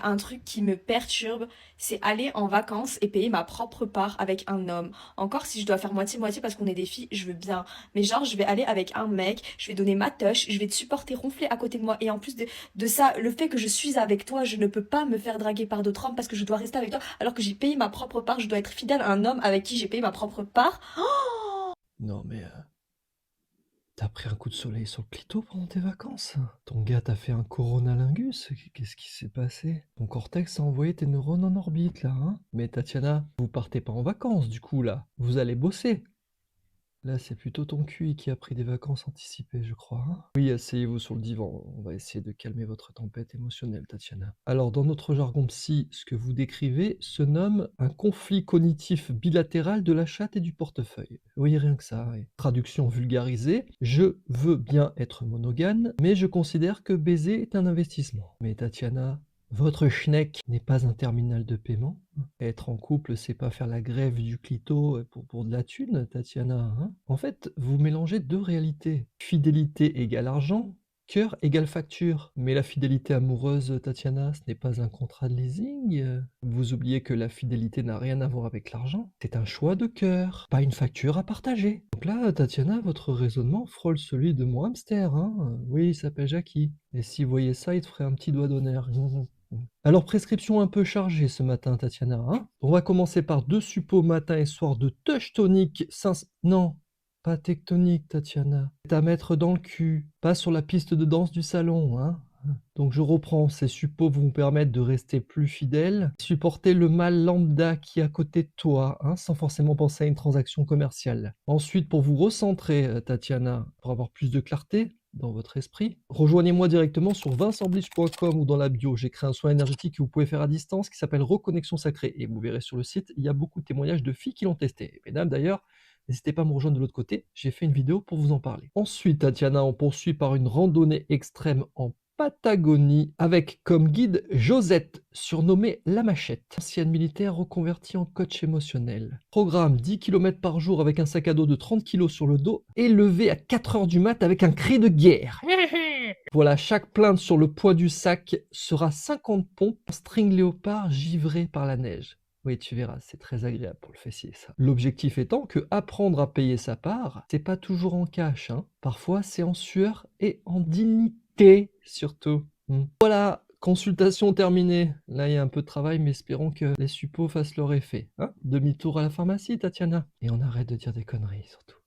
a un truc qui me perturbe, c'est aller en vacances et payer ma propre part avec un homme. Encore si je dois faire moitié-moitié parce qu'on est des filles, je veux bien. Mais genre, je vais aller avec un mec, je vais donner ma touch, je vais te supporter ronfler à côté de moi. Et en plus de ça, le fait que je suis avec toi, je ne peux pas me faire draguer par d'autres hommes parce que je dois rester avec toi alors que j'ai payé ma propre part. Je dois être fidèle à un homme avec qui j'ai payé ma propre part. Non mais t'as pris un coup de soleil sur le clito pendant tes vacances? Ton gars t'a fait un coronalingus? Qu'est-ce qui s'est passé? Ton cortex a envoyé tes neurones en orbite là, hein? Mais Tatiana, vous partez pas en vacances du coup là, vous allez bosser. Là, c'est plutôt ton QI qui a pris des vacances anticipées, je crois, hein? Oui, asseyez-vous sur le divan. On va essayer de calmer votre tempête émotionnelle, Tatiana. Alors, dans notre jargon psy, ce que vous décrivez se nomme un conflit cognitif bilatéral de la chatte et du portefeuille. Oui, rien que ça, oui. Traduction vulgarisée, je veux bien être monogame, mais je considère que baiser est un investissement. Mais Tatiana, votre schneck n'est pas un terminal de paiement. Être en couple, c'est pas faire la grève du clito pour de la thune, Tatiana, hein. En fait, vous mélangez deux réalités. Fidélité égale argent, cœur égale facture. Mais la fidélité amoureuse, Tatiana, ce n'est pas un contrat de leasing. Vous oubliez que la fidélité n'a rien à voir avec l'argent. C'est un choix de cœur, pas une facture à partager. Donc là, Tatiana, votre raisonnement frôle celui de mon hamster, hein. Oui, il s'appelle Jackie. Et s'il voyait ça, il te ferait un petit doigt d'honneur. Alors, prescription un peu chargée ce matin, Tatiana, hein. On va commencer par 2 suppos matin et soir de touch tonique non, pas tectonique, Tatiana. C'est à mettre dans le cul, pas sur la piste de danse du salon, hein. Donc je reprends, ces suppos vont vous permettre de rester plus fidèle, supporter le mal lambda qui est à côté de toi, hein, sans forcément penser à une transaction commerciale. Ensuite, pour vous recentrer, Tatiana, pour avoir plus de clarté dans votre esprit, rejoignez-moi directement sur vincentblich.com ou dans la bio. J'ai créé un soin énergétique que vous pouvez faire à distance qui s'appelle Reconnexion Sacrée. Et vous verrez sur le site, il y a beaucoup de témoignages de filles qui l'ont testé. Mesdames, d'ailleurs, n'hésitez pas à me rejoindre de l'autre côté, j'ai fait une vidéo pour vous en parler. Ensuite, Tatiana, on poursuit par une randonnée extrême en Patagonie avec comme guide Josette, surnommée La Machette, ancienne militaire reconvertie en coach émotionnel. Programme 10 km par jour avec un sac à dos de 30 kg sur le dos et levé à 4 heures du mat avec un cri de guerre. Voilà, chaque plainte sur le poids du sac sera 50 pompes en string léopard givré par la neige. Oui, tu verras, c'est très agréable pour le fessier, ça. L'objectif étant que apprendre à payer sa part, c'est pas toujours en cash, hein. Parfois, c'est en sueur et en dignité, surtout. Voilà, consultation terminée. Là, il y a un peu de travail, mais espérons que les suppos fassent leur effet, hein. Demi-tour à la pharmacie, Tatiana. Et on arrête de dire des conneries, surtout.